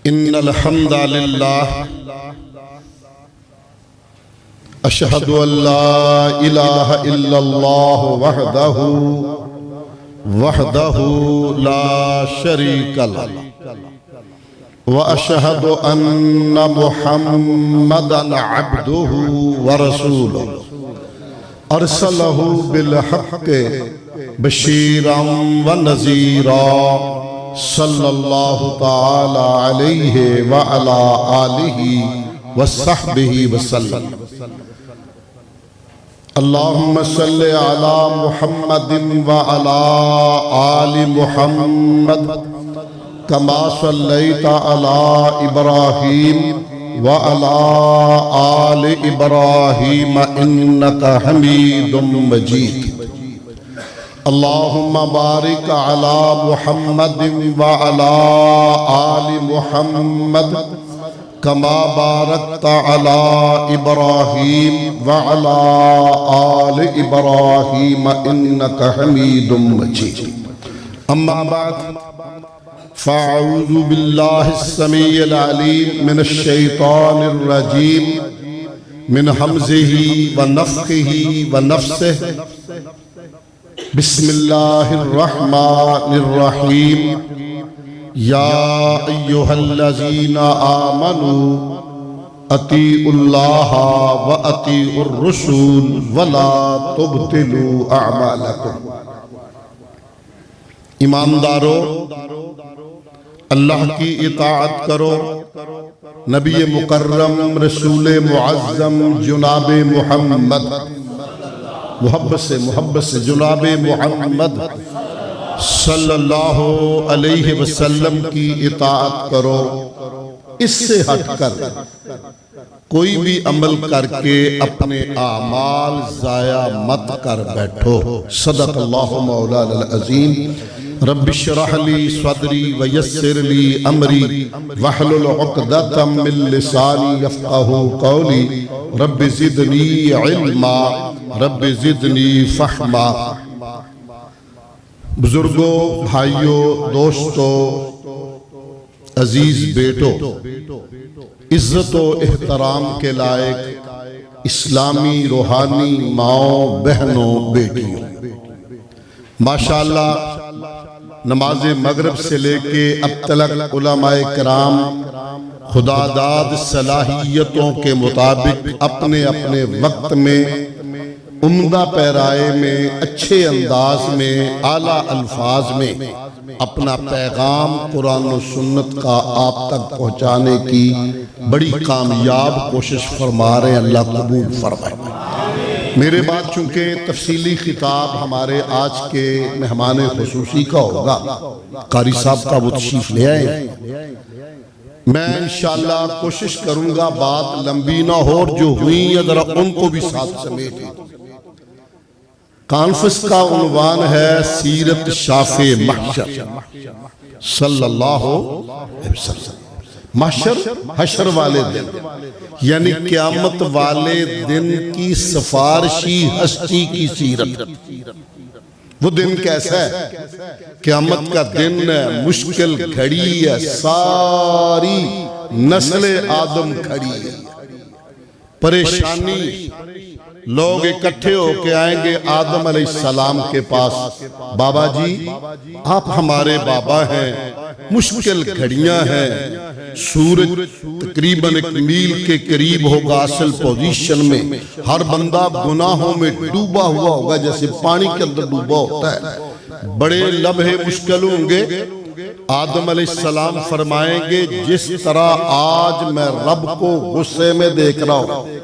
ان الحمد للہ اشہد ان لا الہ الا اللہ وحدہ لا شریک لہ واشہد ان محمدا عبدہ ورسولہ ارسلہ بالحق بشیرا ونذیرا صلی اللہ تعالی علیہ وعلا آلہ وصحبہ وسلم اللہم صلی علی محمد وعلا آل محمد کما صلیت علی ابراہیم وعلا آل ابراہیم انکا حمید مجید اللہم بارک علی محمد وعلا آل محمد کما بارکت علی ابراہیم وعلا آل ابراہیم انکا حمید مجید اما بعد فاعوذ باللہ السمیع العلیم من الشیطان الرجیم من حمزہ ونفخہ ونفسہ بسم اللہ الرحمن الرحیم یا ایہا الذین آمنوا اطیعوا اللہ و اطیعوا الرسول ولا تبطلوا اعمالکم ایماندارو اللہ کی اطاعت کرو نبی مکرم رسول معظم جناب محمد محبت سے جناب محمد صلی اللہ علیہ وسلم کی اطاعت کرو اس سے ہٹ کر کوئی بھی عمل کر کے اپنے اعمال ضائع مت کر بیٹھو صدق اللہ مولانا العظیم رب اشرح لی صدری ویسر لی امری واحلل عقدۃ من لسانی یفقہوا قولی رب زدنی علما رب زدنی فہما بزرگوں بھائیوں دوستوں عزیز بیٹوں عزت و احترام کے لائق اسلامی روحانی ماؤں بہنوں بیٹیوں ماشاءاللہ نماز مغرب سے لے کے اب تلک علماء کرام خدا داد صلاحیتوں کے مطابق اپنے اپنے وقت میں عمدہ پیرائے میں اچھے انداز میں اعلیٰ الفاظ میں اپنا پیغام قرآن و سنت کا آپ تک پہنچانے کی بڑی کامیاب کوشش فرما رہے ہیں اللہ قبول فرمائے میرے بعد چونکہ تفصیلی خطاب ہمارے آج کے مہمان خصوصی کا ہوگا قاری صاحب کا وہ تشریف لے آئے میں انشاءاللہ کوشش کروں گا بات لمبی نہ ہو اور جو ہوئی ذرا ان کو بھی ساتھ سمیٹیں کانفرنس کا عنوان ہے سیرت شاف محشر صلی اللہ علیہ وسلم محشر حشر والے دن یعنی قیامت والے دن کی سفارشی ہستی کی سیرت وہ دن کیسا ہے قیامت کا دن مشکل گھڑی ہے ساری نسل آدم کھڑی ہے پریشانی لوگ اکٹھے ہو کے آئیں گے آدم علیہ السلام کے پاس بابا جی آپ ہمارے بابا ہیں مشکل گھڑیاں ہیں سورج تقریباً 1 میل کے قریب ہوگا اصل پوزیشن میں ہر بندہ گناہوں میں ڈوبا ہوا ہوگا جیسے پانی کے اندر ڈوبا ہوتا ہے بڑے لمحے مشکل ہوں گے آدم علیہ السلام فرمائیں گے جس طرح آج میں رب کو غصے میں دیکھ رہا ہوں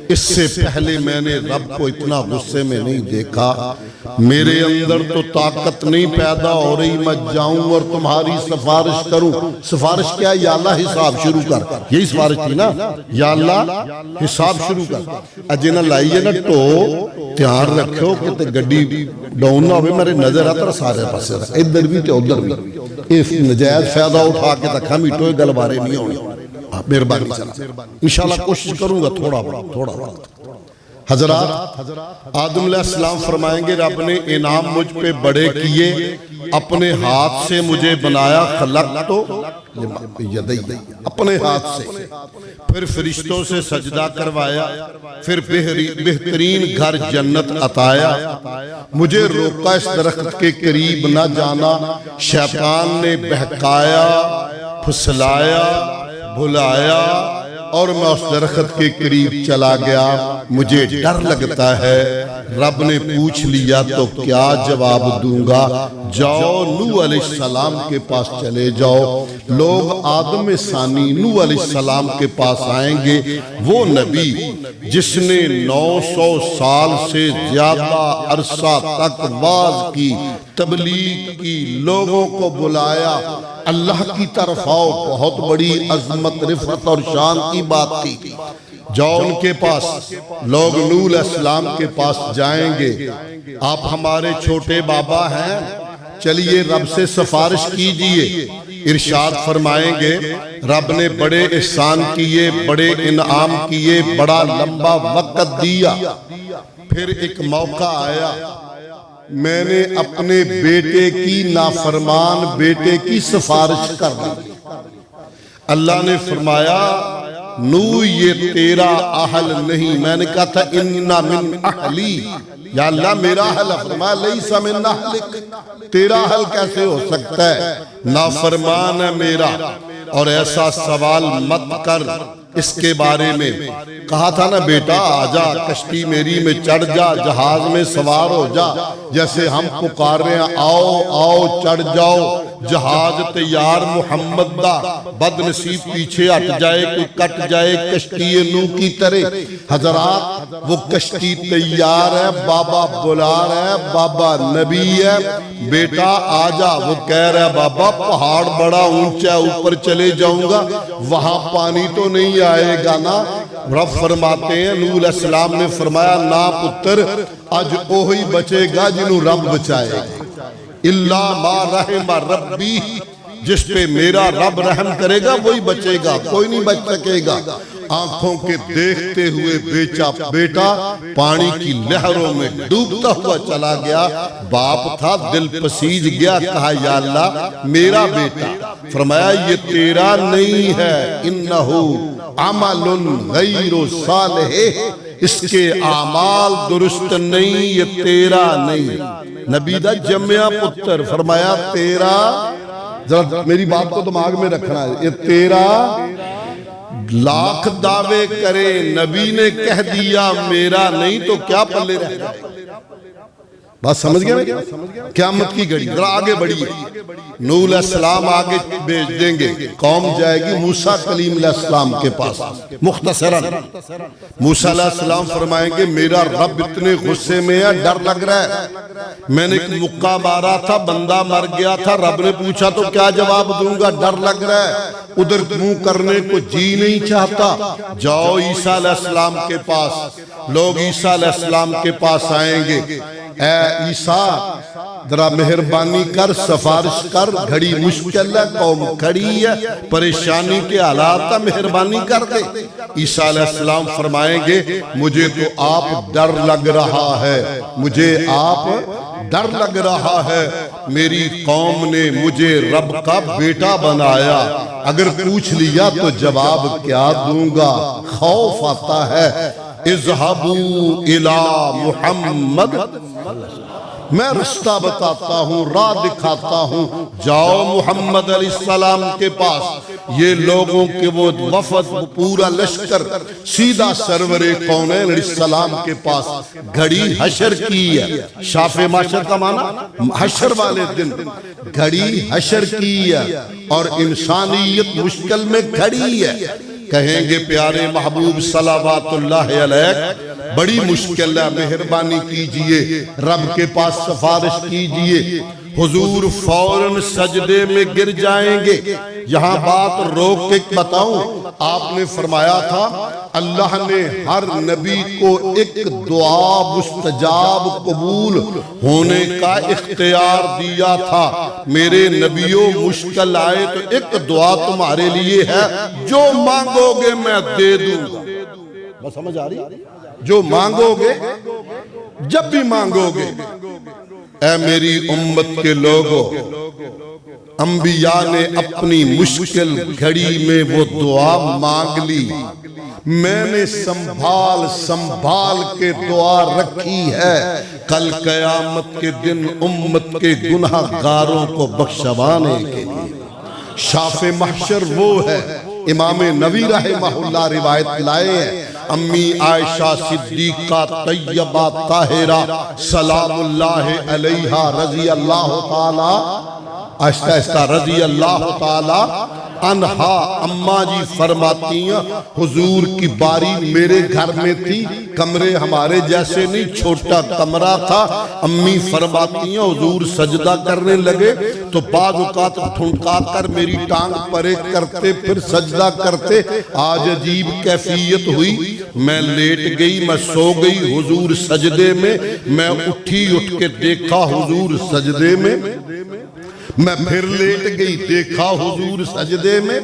اس سے پہلے میں نے رب کو اتنا غصے میں نہیں دیکھا میرے اندر تو طاقت نہیں پیدا ہو رہی میں جاؤں اور تمہاری سفارش کروں سفارش کیا یا اللہ حساب شروع کر یہی سفارش تھی نا یا اللہ حساب شروع کر اجنہ لائیے نا تو تیار رکھو کہ گڑی ڈاؤن نہ ہوئے میرے نظر آتا رہا سارے پاسے رہا ادھر بھی تے ادھر بھی اس نجائز فیضہ اٹھا کے تک ہم اٹھوئے گل بارے نہیں ہونے مہربانی چلا انشاءاللہ کوشش کروں گا تھوڑا بڑا حضرات آدم علیہ السلام فرمائیں گے رب نے انعام مجھ پہ بڑے کیے، اپنے ہاتھ سے مجھے بنایا، خلق تو یدی، اپنے ہاتھ سے، پھر فرشتوں سے سجدہ کروایا، پھر بہترین گھر جنت عطایا، مجھے روکا اس درخت کے قریب نہ جانا، شیطان نے بہکایا، پھسلایا، بھلایا، اور میں اس درخت کے قریب چلا گیا، مجھے ڈر لگتا ہے، رب نے پوچھ لیا تو کیا جواب دوں گا؟ جاؤ نوح علیہ السلام کے پاس چلے جاؤ، لوگ آدم ثانی نوح علیہ السلام کے پاس آئیں گے، وہ نبی جس نے 900 سال سے زیادہ عرصہ تک واعظ کی، تبلیغ کی، لوگوں کو بلایا، اللہ کی طرف آؤ، بہت بڑی عظمت رفعت اور شان کی بات تھی۔ جاؤ ان کے پاس، لوگ نوح علیہ السلام کے پاس جائیں گے، آپ ہمارے چھوٹے بابا ہیں، چلیے رب سے سفارش کیجئے۔ ارشاد فرمائیں گے رب نے بڑے احسان کیے، بڑے انعام کیے، بڑا لمبا وقت دیا، پھر ایک موقع آیا، میں نے اپنے بیٹے کی نافرمان بیٹے کی سفارش کر دی۔ اللہ نے فرمایا نوح یہ تیرا اہل نہیں، میں نے کہا تھا اِنَّ مِنْ اَحْلِي، یا اللہ میرا اہل، فرمایا لَيْسَ مِنْ اَحْلِكَ، تیرا اہل کیسے ہو سکتا ہے، نافرمان ہے میرا، اور ایسا سوال مت کر اس کے بارے میں۔ کہا تھا نا بیٹا آجا کشتی میری میں چڑھ جا، جہاز میں سوار ہو جا، جیسے ہم پکار رہے ہیں آؤ آؤ چڑھ جاؤ، جہاز تیار محمد دا، بد نصیب پیچھے ہٹ جائے، کوئی کٹ جائے کشتی نوح کی طرح۔ حضرات وہ کشتی تیار ہے، بابا بلا رہا ہے، بابا نبی ہے، بیٹا آجا، وہ کہہ رہا ہے بابا پہاڑ بڑا اونچا ہے، اوپر چلے جاؤں گا، وہاں پانی تو نہیں آئے گا نا۔ رب فرماتے ہیں نوح علیہ السلام نے فرمایا نا پتر، آج اوہی بچے گا جنہوں رب بچائے گا، اللہ ما رحم ربی، جس پہ میرا رب رحم کرے گا وہی بچے گا، کوئی نہیں بچ سکے گا۔ آنکھوں کے دیکھتے ہوئے بیٹا پانی کی لہروں میں ڈوبتا ہوا چلا گیا، باپ تھا دل پسیج گیا، کہا یا اللہ میرا بیٹا، فرمایا یہ تیرا نہیں ہے، انہو عمل غیر صالح، اس کے اعمال درست نہیں، یہ تیرا نہیں، نبی دا جمعہ پتر، فرمایا تیرا، ذرا میری بات کو دماغ میں رکھنا ہے، یہ تیرا، لاکھ دعوے کرے نبی نے کہہ دیا میرا نہیں تو کیا پلے رہ جائے؟ بات سمجھ گیا نا؟ قیامت کی گھڑی ذرا آگے بڑھیے، نوح علیہ السلام آگے بھیج دیں گے، قوم جائے گی موسیٰ کلیم علیہ السلام کے پاس، مختصراً موسیٰ علیہ السلام فرمائیں گے میرا رب اتنے غصے میں ہے، ڈر لگ رہا ہے، میں نے ایک مکہ مارا تھا، بندہ مر گیا تھا، رب نے پوچھا تو کیا جواب دوں گا، ڈر لگ رہا ہے، ادھر منہ کرنے کو جی نہیں چاہتا۔ جاؤ عیسیٰ علیہ السلام کے پاس، لوگ عیسیٰ علیہ السلام کے پاس آئیں گے، اے عیسیٰ ذرا مہربانی کر، سفارش کر، گھڑی مشکل ہے، قوم کھڑی ہے، پریشانی کے حالات ہے، مہربانی کر دے۔ عیسیٰ علیہ السلام فرمائیں گے مجھے تو آپ ڈر لگ رہا ہے، مجھے آپ ڈر لگ رہا ہے، میری قوم نے مجھے رب کا بیٹا بنایا، اگر پوچھ لیا تو جواب کیا دوں گا، خوف آتا ہے۔ اذهبوا الى محمد، میں رستہ بتاتا ہوں، راہ دکھاتا ہوں، جاؤ محمد علیہ السلام کے پاس، یہ لوگوں کے وہ وفد پورا لشکر سیدھا سرور کونین علیہ السلام کے پاس، گھڑی حشر کی ہے، شاف معاشر کا معنی حشر والے دن، گھڑی حشر کی ہے اور انسانیت مشکل میں کھڑی ہے۔ کہیں گے پیارے محبوب صلوات اللہ علیہ بڑی مشکل ہے، مہربانی کیجئے، رب کے پاس سفارش کیجئے۔ حضور فوراً سجدے میں گر جائیں گے۔ یہاں بات روک کے بتاؤں، آپ نے فرمایا تھا اللہ نے ہر نبی کو ایک دعا مستجاب قبول ہونے کا اختیار دیا تھا۔ میرے نبیوں مشکل آئے تو ایک دعا تمہارے لیے ہے، جو مانگو گے میں دے دوں گا۔ بس سمجھ آ رہی؟ جو مانگو گے، جب بھی مانگو گے، اے میری امت کے لوگوں، انبیاء نے اپنی مشکل گھڑی میں وہ دعا مانگ لی، میں نے سنبھال کے دعا رکھی ہے، کل قیامت کے دن امت کے گناہ گاروں کو بخشوانے کے لیے۔ شاف محشر وہ ہے، امام نووی رحمہ اللہ روایت لائے ہیں، امی عائشہ صدیقہ طیبہ طاہرہ سلام اللہ علیہا رضی اللہ تعالی آہستہ آہستہ رضی اللہ تعالی عنہا اماں جی فرماتی ہیں حضور کی باری میرے گھر میں تھی، کمرے ہمارے جیسے نہیں، چھوٹا کمرہ تھا، امی فرماتی ہیں حضور سجدہ کرنے لگے تو بعض اوقات ٹھنکا کر میری ٹانگ پرے کرتے پھر سجدہ کرتے، آج عجیب کیفیت ہوئی، میں لیٹ گئی، میں سو گئی حضور سجدے میں اٹھی، اٹھ کے دیکھا حضور سجدے میں پھر لیٹ گئی، دیکھا حضور سجدے میں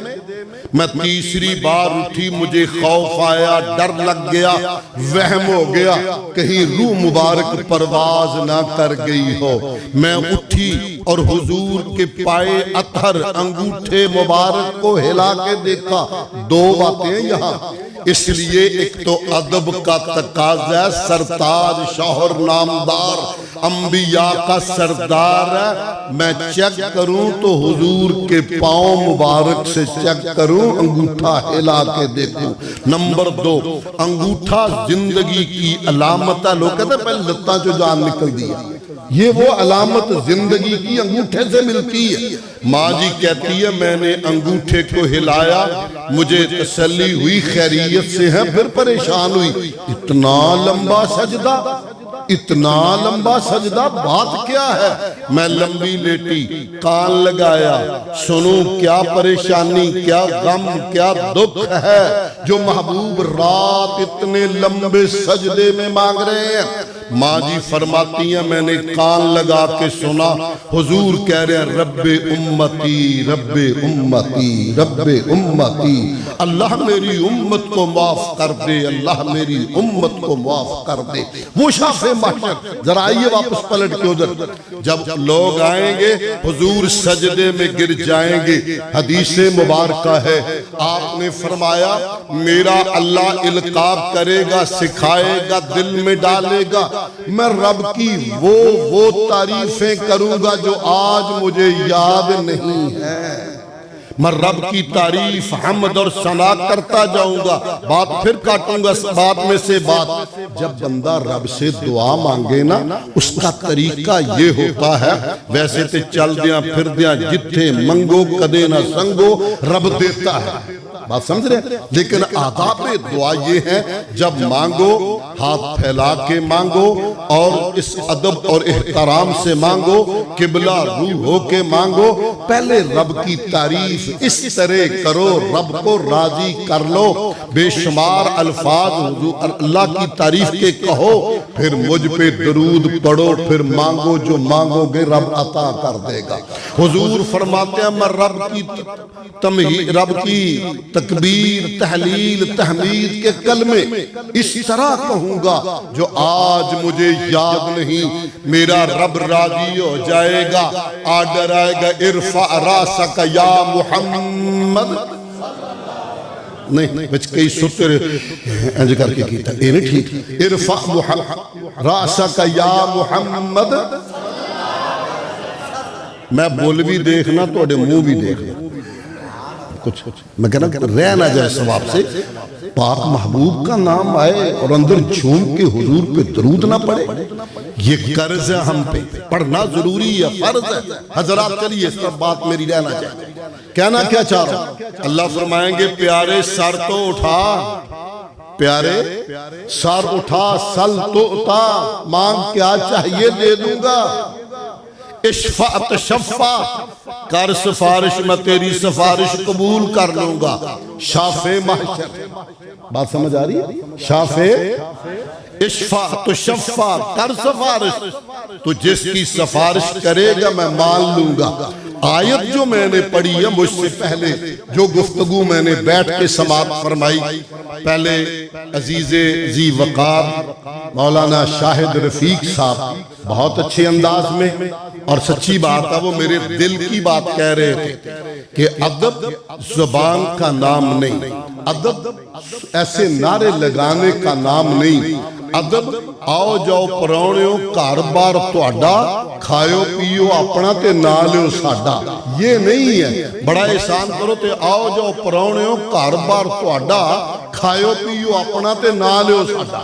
تیسری بار اٹھی، مجھے خوف آیا، ڈر لگ گیا، وہم ہو گیا کہیں روح مبارک پرواز نہ کر گئی ہو، میں اٹھی اور حضور کے پائے اطہر انگوٹھے مبارک کو ہلا کے دیکھا۔ دو باتیں یہاں، اس لیے ایک تو ادب کا تقاضا ہے، سرتاج شوہر نامدار انبیاء کا سردار ہے، میں چیک کروں تو حضور کے پاؤں مبارک سے چیک کروں، انگوٹھا ہلا کے دیکھوں۔ نمبر دو، انگوٹھا زندگی کی علامت ہے، لوگ کہتے ہیں پہلے لتاں جو جان نکل دیا، یہ وہ علامت زندگی کی انگوٹھے سے ملتی ہے۔ ماں جی کہتی ہے میں نے انگوٹھے کو ہلایا، مجھے تسلی ہوئی خیریت سے ہیں، پھر پریشان ہوئی، اتنا لمبا سجدہ، اتنا لمبا سجدہ، بات کیا ہے؟ میں لمبی لیٹی، کان لگایا، سنوں کیا پریشانی، کیا غم، کیا دکھ ہے جو محبوب رات اتنے لمبے سجدے میں مانگ رہے ہیں۔ ماں جی فرماتی ہیں میں نے کان لگا کے سنا، حضور کہہ رہے ہیں رب امتی رب امتی رب امتی، اللہ میری امت کو معاف کر دے، اللہ میری امت کو معاف کر دے۔ وہ شاف محشر، ذرا آئیے واپس پلٹ کے ادھر، جب لوگ آئیں گے حضور سجدے میں گر جائیں گے، حدیث مبارکہ ہے آپ نے فرمایا میرا اللہ القاب کرے گا، سکھائے گا، دل میں ڈالے گا، میں رب کی وہ تعریفیں کروں گا جو آج مجھے یاد نہیں ہے، میں رب کی تعریف حمد اور ثنا کرتا جاؤں گا۔ بات پھر کاٹوں گا بات میں سے بات، جب بندہ رب سے دعا مانگے نا اس کا طریقہ یہ ہوتا ہے، ویسے تے چل دیاں پھر دیاں جتھے منگو کدے نہ سنگو، رب دیتا ہے، بات سمجھ رہے ہیں، لیکن آداب دعا یہ ہے جب مانگو ہاتھ پھیلا کے مانگو اور اس ادب اور احترام سے مانگو، قبلہ روح ہو کے مانگو، پہلے رب کی تعریف اس طرح کرو، رب کو راضی کر لو، بے شمار الفاظ حضور اللہ کی تعریف کے کہو، پھر مجھ پہ درود پڑھو، پھر مانگو جو مانگو گے رب عطا کر دے گا۔ حضور فرماتے ہیں میں رب کی تکبیر تحلیل تحمید کے کلمے اس طرح کہوں گا جو آج مجھے یاد نہیں، میرا رب راضی ہو جائے گا، آرڈر آئے گا ارفع راسک یا محمد، نہیں بچ کئی ستر انج کر کے کیتا اے نہیں ٹھیک، ارفع راسک یا محمد، میں بول بھی دیکھنا توڑے منہ بھی دیکھنا، کچھ میں کہنا کہ رہ نہ جائے ثواب سے، پاک محبوب کا نام آئے اور اندر جھوم کے حضور پہ درود نہ پڑے، یہ قرض ہے ہم پہ، پڑھنا ضروری ہے، فرض ہے۔ حضرات چلیے اس پر بات میری رہ نہ جائے، کہنا کیا چاہ رہا ہوں، اللہ فرمائیں گے پیارے سر تو اٹھا، پیارے سر اٹھا، سل تو اٹھا، مانگ کیا چاہیے دے دوں گا، اشفع تشفع، کر سفارش میں تیری سفارش قبول کر لوں گا۔ شاف محشر، بات سمجھ آ رہی ہے، شاف اشفع تشفع، کر سفارش، تو جس کی سفارش کرے گا میں مان لوں گا۔ آیت جو میں نے پڑھی ہے مجھ سے پہلے جو گفتگو میں نے بیٹھ کے سماعت فرمائی، پہلے عزیز ذی وقار مولانا شاہد رفیق صاحب بہت اچھے انداز میں، اور سچی بات ہے وہ میرے دل کی بات کہہ رہے تھے کہ ادب زبان کا نام نہیں، ادب ایسے نعرے لگانے کا نام نہیں، ادب آؤ جاؤ پراؤنیو گھر بار تہاڈا، کھایو پیو اپنا تے نہ لیو ساڈا، یہ نہیں ہے۔ بڑا احسان کرو تے آؤ جاؤ پراؤنیو گھر بار تہاڈا، کھایو پیو اپنا تے نہ لیو ساڈا،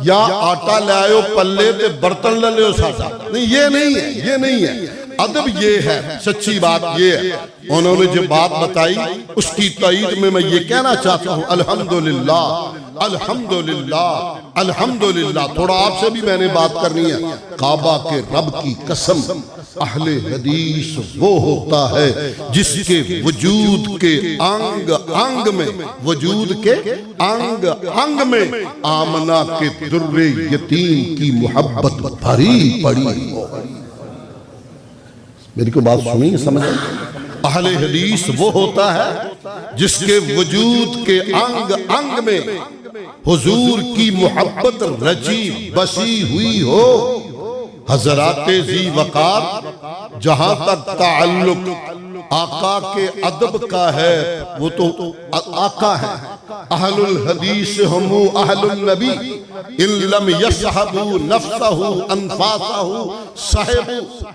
یا آٹا لے آئو پلے تے برتن لے لیو ساڈا، نہیں یہ نہیں ہے، یہ نہیں ہے۔ ادب یہ ہے، سچی بات یہ ہے۔ انہوں نے جو بات بتائی اس کی تائید میں یہ کہنا چاہتا ہوں الحمدللہ الحمدللہ الحمدللہ۔ تھوڑا آپ سے بھی میں نے بات کرنی ہے۔ کعبہ کے رب کی قسم، اہل حدیث وہ ہوتا ہے جس کے وجود کے انگ انگ میں، وجود کے انگ انگ میں آمنہ کے در یتیم کی محبت بھری پڑی ہو۔ میری کو بات سنیں سمجھ؟ اہل حدیث وہ ہوتا ہے جس کے وجود کے انگ انگ میں حضور کی محبت رچی بسی ہوئی ہو۔ حضرات ذی وقار جہاں تک تعلق آقا کے ادب کا ہے وہ تو آقا ہے۔ اہل الحدیث ہم اہل النبی ان لم یصحبوا نفسہ انفاسہ صحبوا۔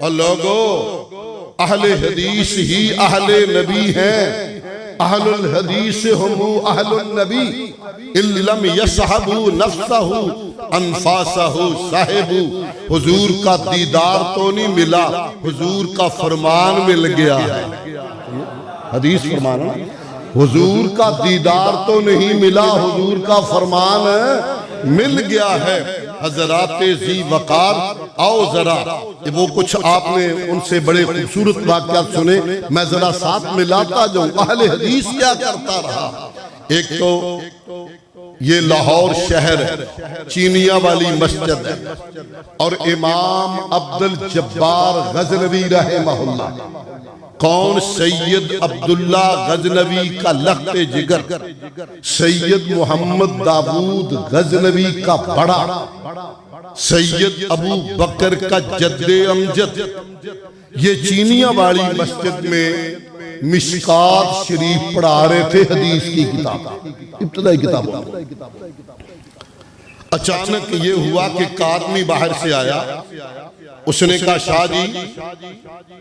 اور لوگو اہل حدیث ہی اہل نبی ہیں، اہل الحدیث ہم اہل النبی ان لم یصحبوا نفسہ انفاسہ صحبوا۔ حضور کا دیدار تو نہیں ملا، حضور کا فرمان مل گیا ہے۔ حدیث فرمانا حضور کا دیدار تو نہیں ملا، حضور کا فرمان مل گیا ہے۔ حضرات ذی وقار آؤ ذرا وہ کچھ آپ نے ان سے بڑے خوبصورت واقعات سنے، میں ذرا ساتھ ملاتا جاؤں۔ اہل حدیث کیا کرتا رہا؟ ایک تو یہ لاہور شہر ہے، چینیا والی مسجد ہے، اور امام عبدالجبار غزنوی رحمہ اللہ، کون؟ سید عبداللہ غزنوی کا لخت جگر، سید محمد داود غزنوی کا بڑا، سید ابو بکر کا جد امجد۔ یہ چینیا والی مسجد میں مشکات شریف پڑھا رہے تھے، حدیث کی کتاب، ابتدائی کتاب۔ اچانک یہ ہوا کہ ایک آدمی باہر سے آیا، اس نے کہا شاہ جی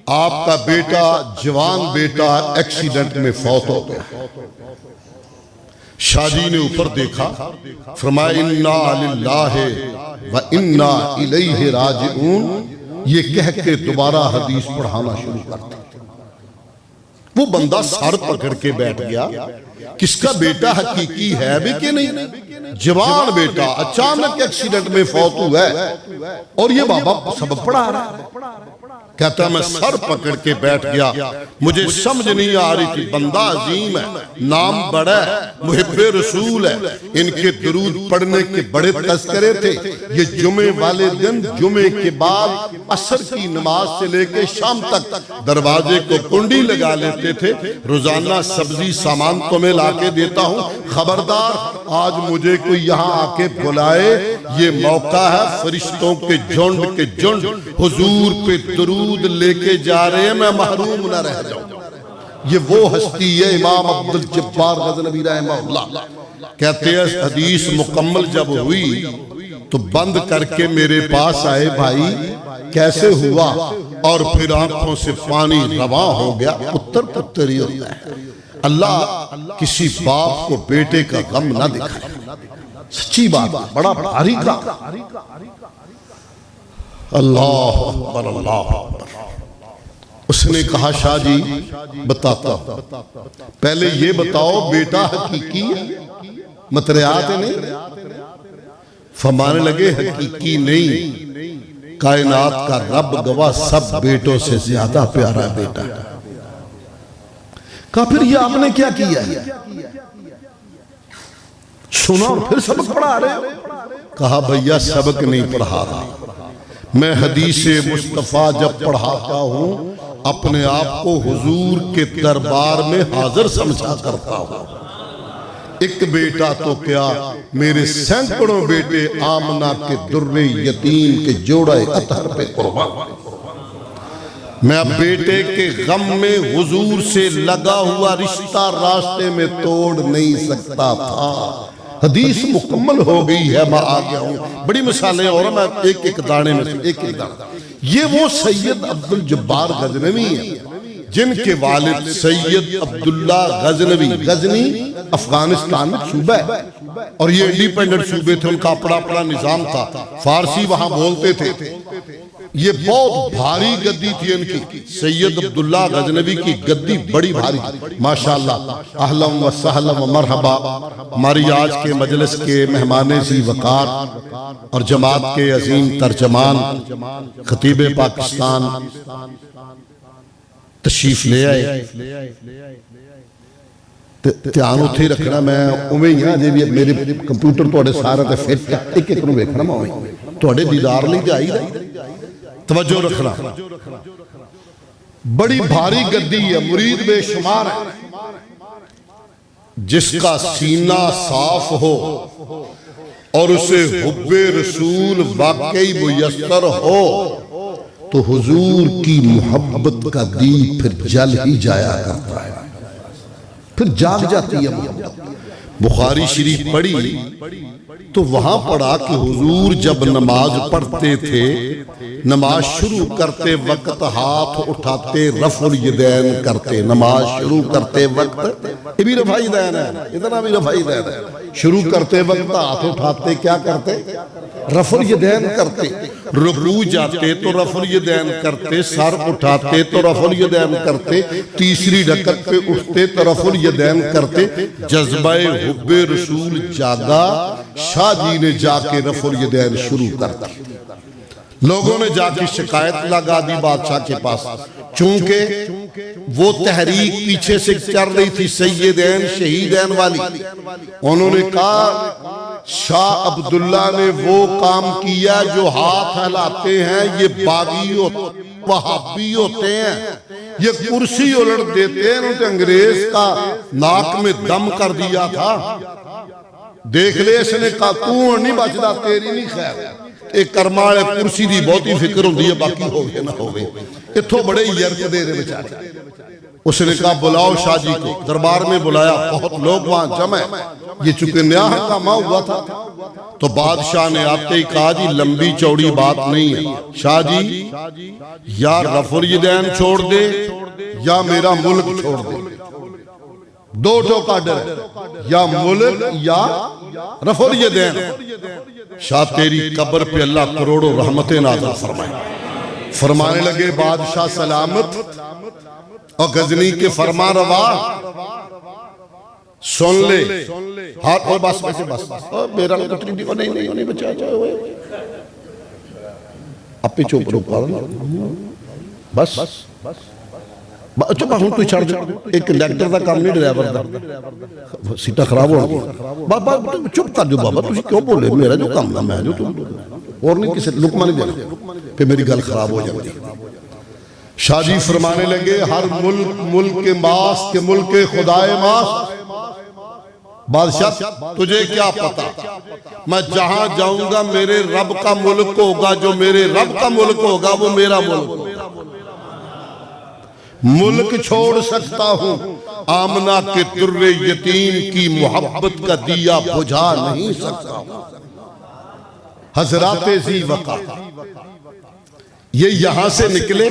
آپ کا بیٹا، جوان بیٹا ایکسیڈنٹ میں فوت ہو گیا۔ شاہ جی نے اوپر دیکھا، فرمایا انا للہ و انا الیہ راجعون، یہ کہہ کے دوبارہ حدیث پڑھانا شروع کر دیا۔ وہ بندہ سر پکڑ کے بیٹھ گیا، کس کا بیٹا حقیقی ہے بھی کہ نہیں؟ جوان بیٹا اچانک ایکسیڈنٹ میں فوت ہوا ہے، اور یہ بابا سبق پڑھا رہا ہے۔ کہتا میں سر پکڑ کے بیٹھ گیا، مجھے سمجھ نہیں آ رہی تھی۔ بندہ عظیم ہے، نام بڑا ہے، محب رسول ہے، ان کے درود پڑھنے کے بڑے تذکرے تھے۔ یہ جمعے والے دن، جمعے کے بعد عصر کی نماز سے لے کے شام تک دروازے کو کنڈی لگا لیتے تھے، روزانہ سبزی سامان تمہیں لا کے دیتا ہوں، خبردار آج مجھے کوئی یہاں آ کے بلائے، یہ موقع ہے فرشتوں کے جھنڈ کے جھنڈ حضور پہ درود لے کے جا رہے ہیں، میں محروم نہ رہ جاؤں۔ یہ وہ ہستی ہے امام عبدالجبار غزنوی رحمہ اللہ۔ کہتے ہیں حدیث مکمل جب ہوئی تو بند کر کے میرے پاس آئے، بھائی کیسے ہوا؟ اور پھر آنکھوں سے پانی رواں ہو گیا۔ پتر پتر ہی ہوتا ہے، اللہ کسی باپ کو بیٹے کا غم نہ دکھائے، سچی بات، بڑا بھاری کا۔ اللہ اکبر اللہ اکبر۔ اس نے کہا شاہ جی بتاتا ہوں، پہلے یہ بتاؤ بیٹا حقیقی ہے؟ متریات نہیں؟ فرمانے لگے حقیقی نہیں، کائنات کا رب گواہ سب بیٹوں سے زیادہ پیارا بیٹا ہے۔ کہا پھر یہ آپ نے کیا کیا ہے؟ سنا اور پھر سبق پڑھا رہے؟ کہا بھیا سبق نہیں پڑھا رہا، میں حدیث مصطفیٰ جب پڑھاتا ہوں اپنے آپ کو حضور کے دربار میں حاضر سمجھا کرتا ہوں۔ ایک بیٹا تو کیا میرے سینکڑوں بیٹے آمنہ کے در یتیم کے جوڑے اطہر پہ قربان۔ میں اب بیٹے کے غم میں حضور سے لگا ہوا رشتہ راستے میں توڑ نہیں سکتا تھا۔ حدیث مکمل ہو گئی ہے، میں آ گیا ہوں، بڑی مثالیں اور میں ایک ایک دانے میں ایک ایک دانے۔ یہ وہ سید عبدالجبار غزنوی ہیں جن کے والد سید عبداللہ غزنوی، غزنی افغانستان میں صوبہ ہے اور یہ انڈیپینڈنٹ صوبے تھے، ان کا اپنا نظام تھا، فارسی وہاں بولتے تھے۔ یہ بہت بھاری گدی تھی ان کی، سید عبداللہ غزنوی کی گدی بڑی بھاری، ماشاءاللہ۔ اہلا و سہلا و مرحبا ہماری آج کے مجلس کے مہمان ذی وقار اور جماعت کے عظیم ترجمان خطیب پاکستان تشریف لے آئے۔ ਧਿਆਨ ਉੱਥੇ رکھنا میں ਉਵੇਂ ਹੀ ਆ ਜੇ ਵੀ ਮੇਰੇ ਕੰਪਿਊਟਰ ਤੁਹਾਡੇ ਸਾਰੇ ਤੇ ਫਿੱਟ ਹੈ ਇੱਕ ਇੱਕ ਨੂੰ ਵੇਖਣਾ ਮੈਂ ਉਵੇਂ ਤੁਹਾਡੇ ਦੀਦਾਰ ਲਈ ਤੇ ਆਈਦਾ توجہ رکھنا۔ بڑی بھاری گدی ہے، مرید بے شمار ہے، جس کا سینہ صاف ہو اور اسے حب رسول واقعی میسر ہو تو حضور کی محبت کا دیپ پھر جل ہی جایا کرتا ہے، پھر جاگ جاتی ہے محبت۔ بخاری شریف پڑھی تو وہاں پڑھا کہ حضور جب نماز پڑھتے تھے، نماز شروع کرتے وقت ہاتھ اٹھاتے رفع الیدین کرتے، نماز شروع کرتے وقت یہ بھی رفع الیدین ہے، اتنا بھی رفع الیدین ہے، شروع کرتے وقت ہاتھ اٹھاتے کیا کرتے؟ رفع الیدین کرتے، رکوع جاتے تو رفع الیدین کرتے، سر اٹھاتے تو رفع الیدین کرتے، تیسری رکعت پہ اٹھتے تو رفع الیدین کرتے۔ جذبہ حب رسول جاگا، شاہ جی نے جا کے رفع الیدین شروع کرتا، لوگوں نے جا کے شکایت لگا دی بادشاہ کے پاس، چونکہ وہ تحریک پیچھے سے چل رہی تھی سیدین شہیدین والی۔ انہوں نے کہا شاہ عبداللہ نے وہ کام کیا جو ہاتھ ہلاتے ہیں یہ باغی وہابی ہوتے ہیں، یہ کرسی الٹ دیتے ہیں، انہوں نے انگریز کا ناک میں دم کر دیا تھا۔ دیکھ لے اس نے کہا کون نہیں بچدا تیری نہیں خیر، ایک کرمال کرسی دی بہت ہی فکر ہوندی ہے باقی ہوگے نہ ہوگے، اتھو بڑے یرک دے رہے بچارے۔ اس نے کہا بلاؤ شاہ جی کو، دربار میں بلایا، بہت لوگ وہاں جمع ہیں، یہ چونکہ نیا ہنگامہ ہوا تھا تو بادشاہ نے آتے ہی کہا جی لمبی چوڑی بات نہیں ہے، شاہ جی یا رفع الیدین چھوڑ دے یا میرا ملک چھوڑ دے، دو ٹوکا ڈر ہے، یا ملک یا رفع الیدین۔ شاہ تیری قبر پہ اللہ کروڑوں رحمتیں نازل فرمائے۔ فرمانے لگے بادشاہ سلامت اور غزنی کے فرما روا سن لے، ہاتھ اور بس میرا کتری دیکھو نہیں بچا جائے ہوئے آپ پہ چوپ روک پاؤں بس چپا ہوں تو چھڑ جا، ایک لیکٹر دا کام نہیں ڈرائیور دا سیٹا خراب ہو گیا، بابا چپ کر جو بابا تجھے کیوں بولے، میرا جو کام نہ میں جو تم اور نہیں کسی لکمہ نہیں دینا، پھر میری گل خراب ہو جاتی۔ شاہ جی فرمانے لگے ہر ملک ماس کے ملک خدائے ماس، بادشاہ تجھے کیا پتا، میں جہاں جاؤں گا میرے رب کا ملک ہوگا، جو میرے رب کا ملک ہوگا وہ میرا ملک ہوگا۔ ملک چھوڑ سکتا ہوں، آمنہ کے در یتیم کی محبت کا دیا بجھا نہیں سکتا ہوں۔ حضرات ذی وقار یہ یہاں سے نکلے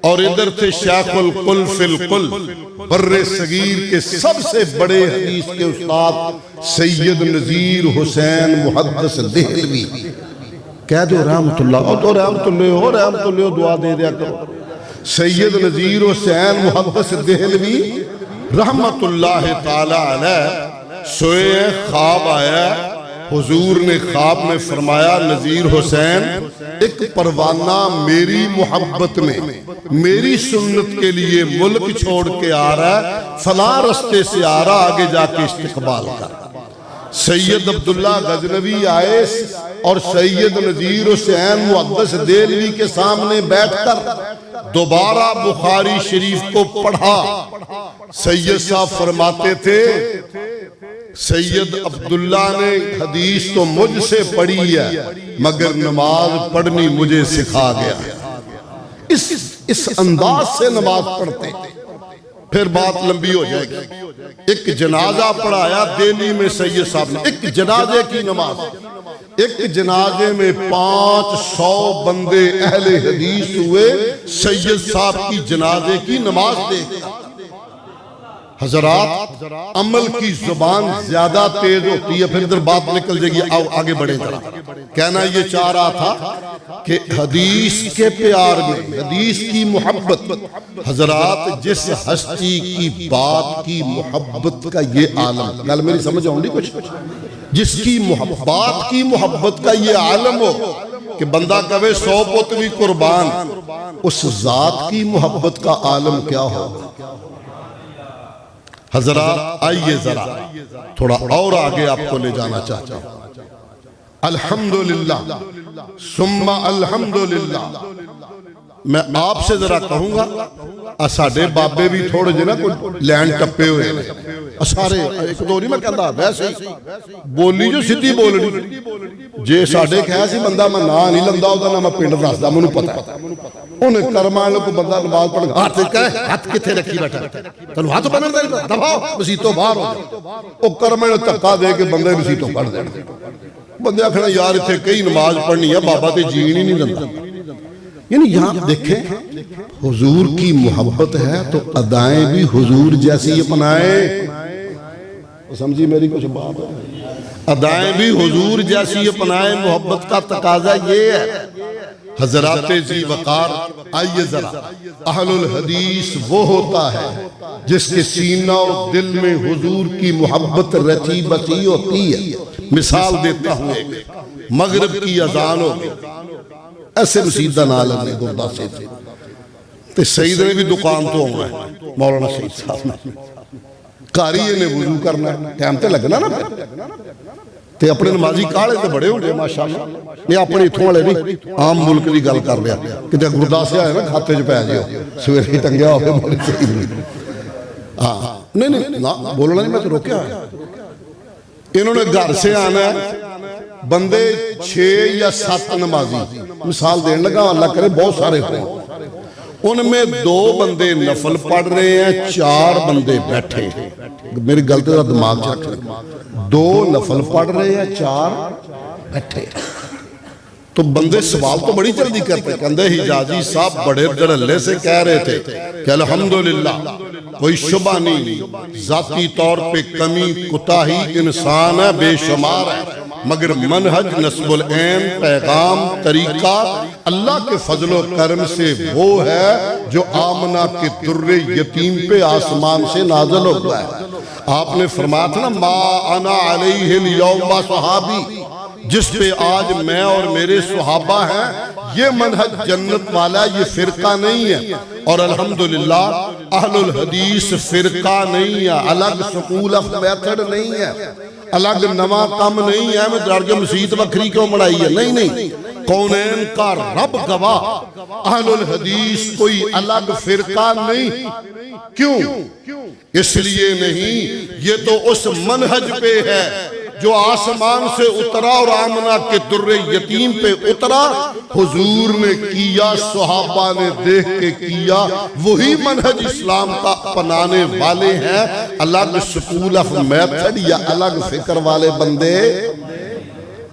اور ادھر تھے شیخ القل فی القل بر صغیر کے سب سے بڑے حدیث کے استاد سید نذیر حسین محدث دہلوی، کہہ دو رحمت اللہ تو رحمت اللہ ہو، رحمت اللہ دعا دے دیا کرو۔ سید نذیر حسین محدث دہلوی رحمت اللہ تعالی علیہ سوئے خواب آیا، حضور نے خواب میں فرمایا نذیر حسین ایک پروانہ میری محبت میں میری سنت کے لیے ملک چھوڑ کے آ رہا ہے، فلاں رستے سے آ رہا، آگے جا کے استقبال کر۔ سید عبداللہ غزنوی آئے اور سید نذیر حسین محدث دہلوی کے سامنے بیٹھ کر دوبارہ بخاری شریف کو پڑھا. سید صاحب فرماتے تھے سید عبداللہ نے حدیث تو مجھ سے پڑھی ہے مگر نماز پڑھنی مجھے سکھا گیا. اس انداز سے نماز پڑھتے پھر بات لمبی ہو جائے گی. ایک جنازہ پڑھایا دہلی میں سید صاحب نے, ایک جنازے کی نماز, ایک جنازے میں 500 بندے اہل حدیث ہوئے. سید صاحب کی جنازے کی نماز دیکھا. حضرات عمل کی زبان زیادہ تیز ہوتی ہے, پھر ادھر بات نکل جائے گی. آؤ آگے بڑھیں ذرا. کہنا یہ چاہ رہا تھا کہ حدیث کے پیار میں, حدیث کی محبت, حضرات جس ہستی کی بات کی محبت کا یہ عالم, گل میری سمجھ آؤں گی کچھ, جس کی بات کی محبت کا یہ عالم ہو کہ بندہ کہے 100 پت بھی قربان, اس ذات کی محبت کا عالم کیا ہوگا. حضرات آئیے ذرا تھوڑا اور آگے آپ کو لے جانا چاہتا ہوں. الحمدللہ ثم الحمدللہ. میں آپ سے ذرا کہوں گا ساڈے بابے بھی تھوڑے جے نا کوئی لین ٹپے ہوئے سارے ایک دو نہیں میں کہندا ویسے بولی جو سیدھی بولنی. جے ساڈے کہے سی بندہ میں نا نہیں لندا او دا نا میں پنڈ دسدا مینوں پتہ ہے. انہیں کرمان لوگ بندہ نماز پڑھ گا ہاتھ کہے ہاتھ کتے رکھی بیٹھا تنو ہاتھ بنن دے دباؤ مسیتوں باہر ہو جاؤ. او کرمان تکا دے کے بندے مسیتوں پڑھ دے. بندے آکھنا یار اتنے کئی نماز پڑھنی ہے بابا تے جین ہی نہیں دندا. یعنی یہاں دیکھیں حضور کی محبت ہے تو ادائیں بھی حضور جیسی اپنائیں. سمجھی میری کچھ بات ہے, ادائیں بھی حضور جیسی اپنائیں. محبت کا تقاضا یہ ہے. حضرات ذی وقار آئیے ذرا. اہل الحدیث وہ ہوتا ہے جس کے سینہ و دل میں حضور کی محبت رچی بسی ہوتی ہے. مثال دیتا ہوں, مغرب کی اذان ہوگی, ایسے مسیدہ نالم نے گردہ سے تے سید نے بھی دکان تو ہونا ہے, مولانا سید صاحب نے قاری نے وضو کرنا ہے, ٹائم تے لگنا نا تے اپنے نمازی کالے تے بڑے ہوندے ماشاءاللہ. میں اپنے اتھوں والے نہیں عام ملک دی گل کر رہا کہ گردہ سے آئے نا کھاتے چ پے جاؤ سویرے ہی ٹنگیا ہوئے مولی سید نے. ہاں نہیں بولنا نہیں, میں تو روکیا ہے. انہوں نے گھر سے آنا ہے بندے 6 یا 7 نمازی مثال دین لگا, اللہ کرے بہت سارے ہوں, ان میں 2 بندے نفل پڑھ رہے ہیں, 4 بندے بیٹھے. میری غلطی کا دماغ چیک کریں, 2 نفل پڑھ رہے ہیں, 4 بیٹھے. تو بندے سوال تو بڑی جلدی کرتے ہیں. کہندے حجازی صاحب بڑے دھڑلے سے کہہ رہے تھے کہ الحمدللہ کوئی شبہ نہیں, ذاتی طور پہ کمی کوتاہی انسان ہے بے شمار ہے, مگر منہج نصب العین پیغام طریقہ اللہ کے فضل و کرم سے وہ ہے جو آمنہ کے در یتیم پہ آسمان سے نازل ہوتا ہے. آپ نے فرمایا تھا نا ما انا علیہ اليوم صحابی, جس پہ آج میں اور میرے صحابہ ہیں, یہ منہج جنت والا, یہ فرقہ نہیں ہے. اور الحمدللہ اہل الحدیث فرقہ نہیں ہے, الگ سکول آف میتھڈ نہیں ہے, الگ نواں کم نہیں ہے. میں درج مسیت وکری کیوں بنائی ہے, نہیں, کونین کا رب گواہ اہل الحدیث کوئی الگ فرقہ نہیں. کیوں؟ اس لیے نہیں, یہ تو اس منہج پہ ہے جو آسمان سے اترا اور آمنہ کے در یتیم پہ اترا. حضور نے کیا, صحابہ نے دیکھ کے کیا, وہی منہج اسلام کا اپنانے والے ہیں. الگ سکول آف میتھڈ یا الگ فکر والے بندے.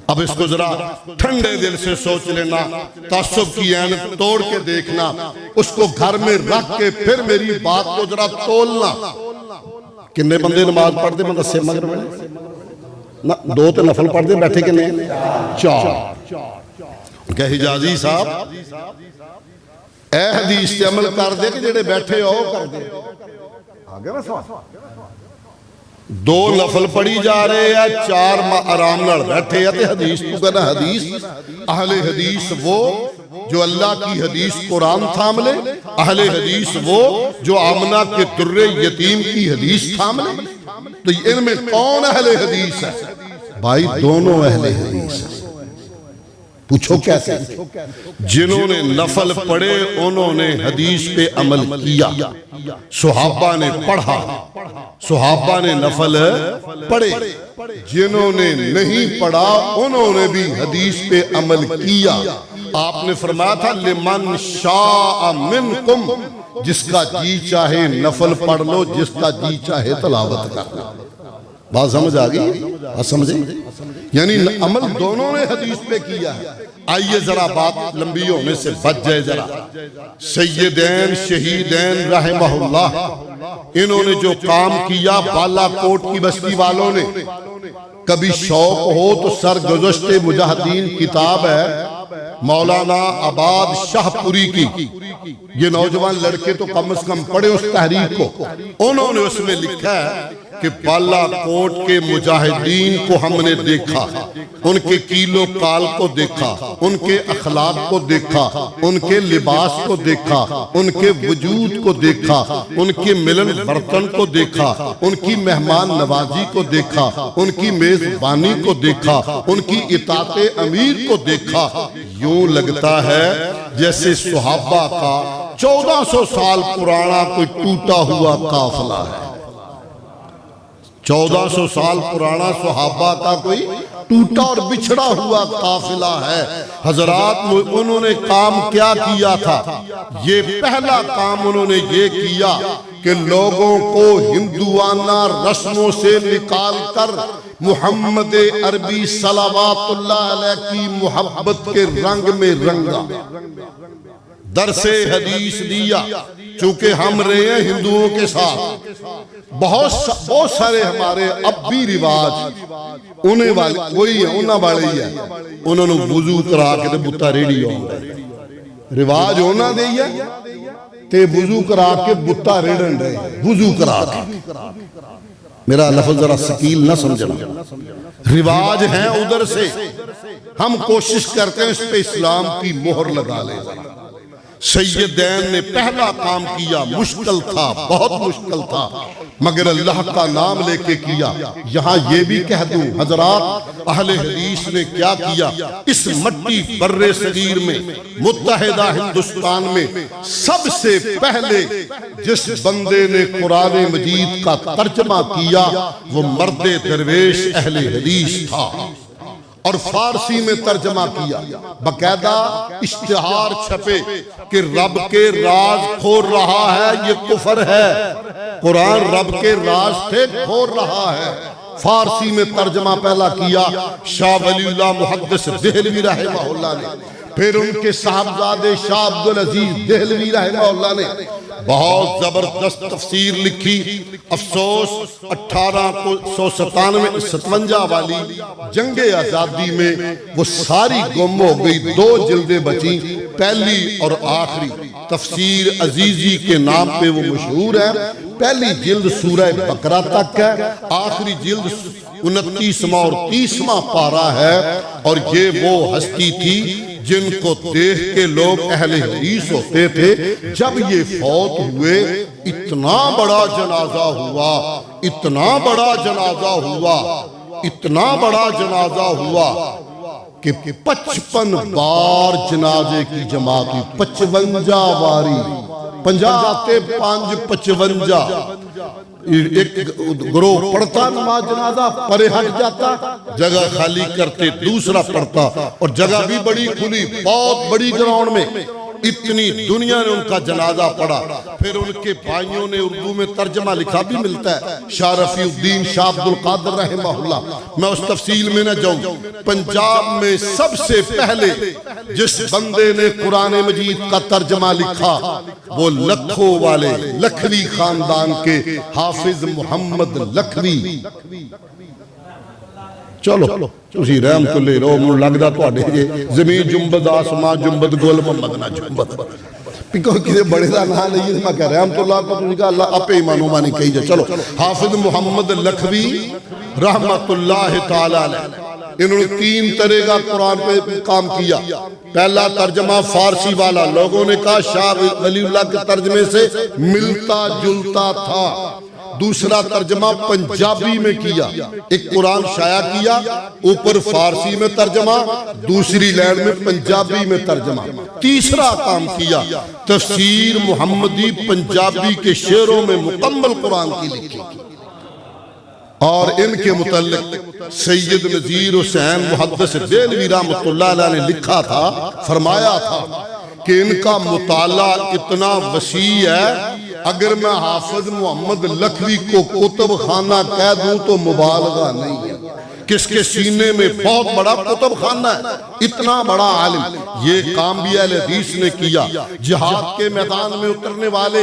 اب اس کو ذرا ٹھنڈے دل سے سوچ لینا, تعصب کی عینت توڑ کے دیکھنا, اس کو گھر میں رکھ کے پھر میری بات کو ذرا تولنا. کتنے بندے نماز پڑھتے بندہ سے مگر میں 2 تو نفل پڑھ دے بیٹھے کہ نہیں, 4. کہ حجازی صاحب اے حدیث تے عمل کر دے کہ جڑے بیٹھے ہو کر دے. آگے میں سوال 2 نفل پڑھی جا رہے ہیں, 4 آرام نال بیٹھے ہیں. حدیث تو کہنا حدیث اہل حدیث وہ جو اللہ کی حدیث قرآن تھام لے, اہل حدیث وہ جو آمنہ کے در یتیم کی حدیث تھام لے. تو ان میں کون اہل حدیث ہے؟ بھائی دونوں اہل حدیث ہیں. پوچھو کیسے؟ جنہوں نے نفل پڑھے انہوں نے حدیث پہ عمل کیا، صحابہ نے پڑھا، صحابہ نے نفل پڑھے، جنہوں نے نہیں پڑھا انہوں نے بھی حدیث پہ عمل کیا۔ آپ نے فرمایا تھا لمن شاء منکم، جس کا جی چاہے نفل پڑھ لو، جس کا جی چاہے تلاوت کر لو۔ بات سمجھ آگئی؟ بات سمجھیں؟ یعنی عمل دونوں نے حدیث پہ کیا ہے۔ آئیے ذرا بات لمبی ہونے سے بچ جائے ذرا۔ سیدین شہیدین رحمہ اللہ، انہوں نے جو کام کیا بالا کوٹ کی بستی والوں نے، کبھی شوق ہو تو سرگزشت مجاہدین کتاب ہے مولانا عباد شاہ پوری کی، یہ نوجوان لڑکے تو کم از کم پڑھے اس تحریک کو، انہوں نے اس میں لکھا ہے کہ بالا کوٹ کے مجاہدین کو ہم نے دیکھا، ان کے کیلو کال کو دیکھا، ان کے اخلاق کو دیکھا، ان کے لباس کو دیکھا، ان کے وجود کو دیکھا، ان کے ملن برتن کو دیکھا، ان کی مہمان نوازی کو دیکھا، ان کی میزبانی کو دیکھا، ان کی اطاعت امیر کو دیکھا۔ یوں لگتا ہے جیسے صحابہ کا 1400 سال پرانا کوئی ٹوٹا ہوا قافلہ ہے۔ 1400 سال پرانا صحابہ کا کوئی ٹوٹا اور بچھڑا ہوا قافلہ ہے۔ حضرات انہوں نے کام کیا کیا تھا؟ یہ پہلا کام انہوں نے یہ کیا کہ لوگوں کو ہندوانہ رسموں سے نکال کر محمد عربی صلوات اللہ علیہ کی محبت کے رنگ میں رنگا، درس حدیث دیا۔ چونکہ ہم رہے ہیں ہندوؤں کے ساتھ، بہت سارے ہمارے اب بھی رواج انہیں والے وہی ہیں، انہاں والے ہی ہیں، انہوں نے وضو کرا کے بتا ریڑی ہوں رواج ہونا دے تے وضو کرا کے بتا ریڑن رہے، وضو کرا کے۔ میرا لفظ ذرا ثقیل نہ سمجھنا، رواج ہیں ادھر سے، ہم کوشش کرتے ہیں اس پہ اسلام کی مہر لگا لیں۔ سیدین نے پہلا کام کیا، مشکل تھا، بہت مشکل تھا، مگر اللہ کا نام لے کے کیا۔ یہاں یہ بھی کہہ دوں حضرات، اہل حدیث نے کیا کیا؟ اس مٹی بر صغیر میں، متحدہ ہندوستان میں سب سے پہلے جس بندے نے قرآن مجید کا ترجمہ کیا وہ مرد درویش اہل حدیث تھا، اور فارسی میں ترجمہ کیا، باقاعدہ اشتہار چھپے کہ رب کے راز کھول رہا ہے، یہ کفر ہے، قرآن رب کے راز تھے کھول رہا ہے۔ فارسی میں ترجمہ پہلا کیا شاہ ولی اللہ محدث دہلوی رحمہ اللہ نے، پھر ان کے صاحبزادے شاہ عبدالعزیز دہلوی رحمہ اللہ نے بہت زبردست تفسیر لکھی۔ افسوس 1857 والی جنگ آزادی میں وہ ساری گم ہو گئی، 2 جلدیں بچیں، پہلی اور آخری تفسیر عزیزی کے نام پہ وہ مشہور ہے۔ پہلی جلد سورہ بقرہ تک ہے، آخری جلد 29واں اور 30واں پارہ ہے، اور یہ وہ ہستی تھی جن کو دیکھ کے لوگ اہل حدیث ہوتے تھے۔ جب یہ فوت ہوئے اتنا بڑا جنازہ ہوا، اتنا بڑا جنازہ ہوا، اتنا بڑا جنازہ ہوا کہ 55 بار جنازے کی جماعت ہوئی، 55 واری، 50 آتے 5 55، ایک گروہ پڑھتا نماز جنازہ، پرے ہٹ جاتا، جگہ خالی کرتے، دوسرا پڑھتا، اور جگہ بھی بڑی کھلی، بہت بڑی گراؤنڈ میں، اتنی دنیا نے ان کا جنازہ پڑھا۔ پھر ان کے بھائیوں نے اردو میں ترجمہ لکھا بھی ملتا ہے، شاہ رفیع الدین شاہ عبدالقادر رحمہ اللہ، میں اس تفصیل میں نہ جاؤں۔ پنجاب میں سب سے پہلے جس بندے نے قرآن مجید کا ترجمہ لکھا وہ لکھوں والے لکھوی خاندان کے حافظ محمد لکھوی۔ چلو تسی رحمت اللہ رو من لگدا تواڈے جے زمین جنبد آسمان جنبد گل محمد نہ جنبد، کوئی کسی بڑے دا نام نہیں ہے، میں کہہ رحمت اللہ کو تسی کہا اللہ اپے ایمانو مانی کہی جائے۔ چلو حافظ محمد لکھوی رحمت اللہ تعالی علیہ، انہوں نے 3 طرح کا قرآن پہ کام کیا۔ پہلا ترجمہ فارسی والا، لوگوں نے کہا شاہ ولی اللہ کے ترجمے سے ملتا جلتا تھا، دوسرا ترجمہ پنجابی میں کیا، ایک قرآن شائع کیا، اوپر فارسی میں ترجمہ، دوسری لائن میں پنجابی میں ترجمہ، تیسرا کام کیا تفسیر محمدی پنجابی کے شعروں میں مکمل قرآن کی لکھی۔ اور ان کے متعلق سید نذیر حسین محدث دہلوی رحمۃ اللہ علیہ نے لکھا تھا، فرمایا تھا کہ ان کا مطالعہ اتنا وسیع ہے، اگر میں حافظ محمد لکھوی کو کتب خانہ کہہ دوں تو مبالغہ نہیں ہے۔ کس کے سینے میں بہت بڑا کتب خانہ ہے، اتنا بڑا عالم۔ یہ کام بھی اہل حدیث نے کیا۔ جہاد کے میدان میں اترنے والے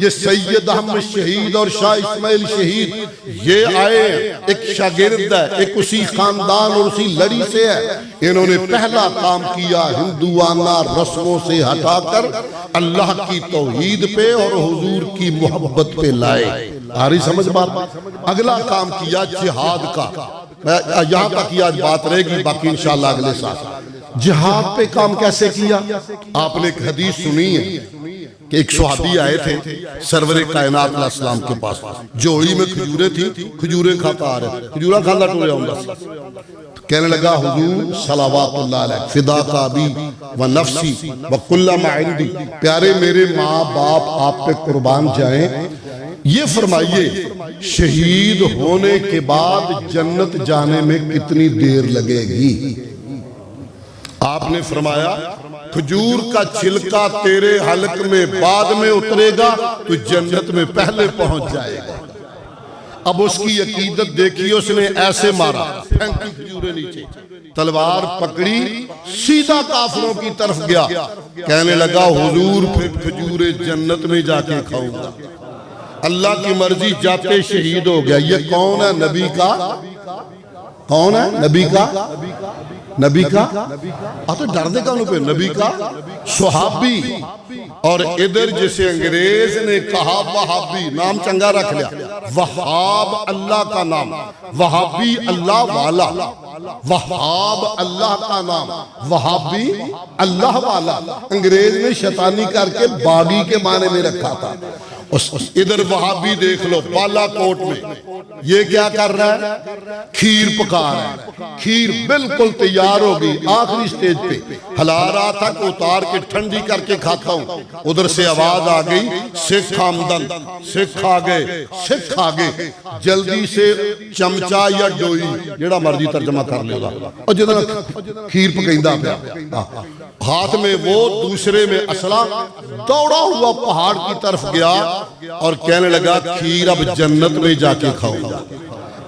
یہ سید احمد شہید اور شاہ اسماعیل شہید، یہ آئے ایک شاگرد ہے، ایک اسی خاندان اور اسی لڑی سے ہے۔ انہوں نے پہلا کام کیا ہندوانہ رسموں سے ہٹا کر اللہ کی توحید پہ اور حضور کی محبت پہ لائے۔ آ رہی سمجھ بات؟ اگلا کام کیا جہاد کا، یہاں تک کی آج بات رہے گی، باقی انشاءاللہ اگلے سال۔ جہاد پہ کام کیسے کیا؟ آپ نے ایک حدیث سنی ہے کہ ایک صحابی آئے تھے سرور کائنات علیہ السلام کے پاس، جوڑی میں کھجوریں تھیں، کھجوریں کھاتا آ رہے، کھجورہ کھانا ٹورے ہوں گا۔ کہنے لگا حضور صلوات اللہ علیہ فدا کا ابی و نفسی و کل ما عندی، پیارے میرے ماں باپ آپ پہ قربان جائیں، یہ فرمائیے شہید ہونے کے بعد جنت جانے میں کتنی دیر لگے گی؟ آپ نے فرمایا کھجور کا چھلکا تیرے حلق میں بعد میں اترے گا تو جنت میں پہلے پہنچ جائے گا۔ اب اس کی عقیدت دیکھیے، اس نے ایسے مارا، پھینکی کھجوریں نیچے، تلوار پکڑی، سیدھا کافروں کی طرف گیا، کہنے لگا حضور پھر کھجوریں جنت میں جا کے کھاؤں گا۔ اللہ کی مرضی جاتے شہید ہو گیا۔ یہ کون ہے؟ نبی کا، کون ہے؟ نبی کا، نبی کا، تو ڈر دے کانوں پہ، نبی کا صحابی۔ اور ادھر جسے انگریز نے کہا وہابی، نام چنگا رکھ لیا، وہاب اللہ کا نام، وہابی اللہ والا، وہاب اللہ کا نام، وہابی اللہ والا۔ انگریز نے شیطانی کر کے باغی کے معنی میں رکھا تھا۔ ادھر وہابی دیکھ لو بالا کوٹ میں، یہ کیا کر رہا ہے؟ کھیر پکا رہا ہے، کھیر بالکل تیار ہوگی، آخری سٹیج پہ ہلا رہا تھا کہ اتار کے ٹھنڈی کر کے کھاتا ہوں۔ ادھر سے آواز آ گئی سکھ آمدن، سکھ آگے، سکھ آگے، جلدی سے چمچا یا ڈوئی جڑا مرضی ترجمہ کر لے گا، اور جدنا کھیر پکائندہ پہ ہاتھ میں وہ، دوسرے میں اسلحہ، دوڑا ہوا پہاڑ کی طرف گیا اور کہنے لگا کھیر اب جنت میں جا کے کھاؤں گا۔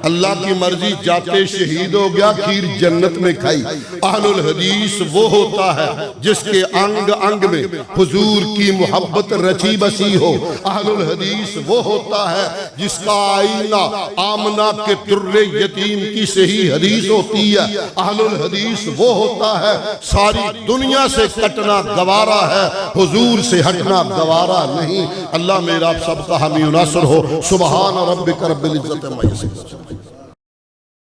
اللہ کی مرضی جاتے شہید ہو گیا، کھیر جنت میں کھائی۔ اہل الحدیث وہ ہوتا ہے جس کے انگ انگ میں حضور کی محبت رچی بسی ہو۔ اہل الحدیث وہ ہوتا ہے جس کا آئینہ آمنہ کے در یتیم کی صحیح حدیث ہوتی ہے۔ اہل الحدیث وہ ہوتا ہے ساری دنیا سے کٹنا گوارا ہے، حضور سے ہٹنا گوارا نہیں۔ اللہ میرا آپ سب کا حامی و ناصر ہو۔ سبحان ربک رب العزت عما یصفون۔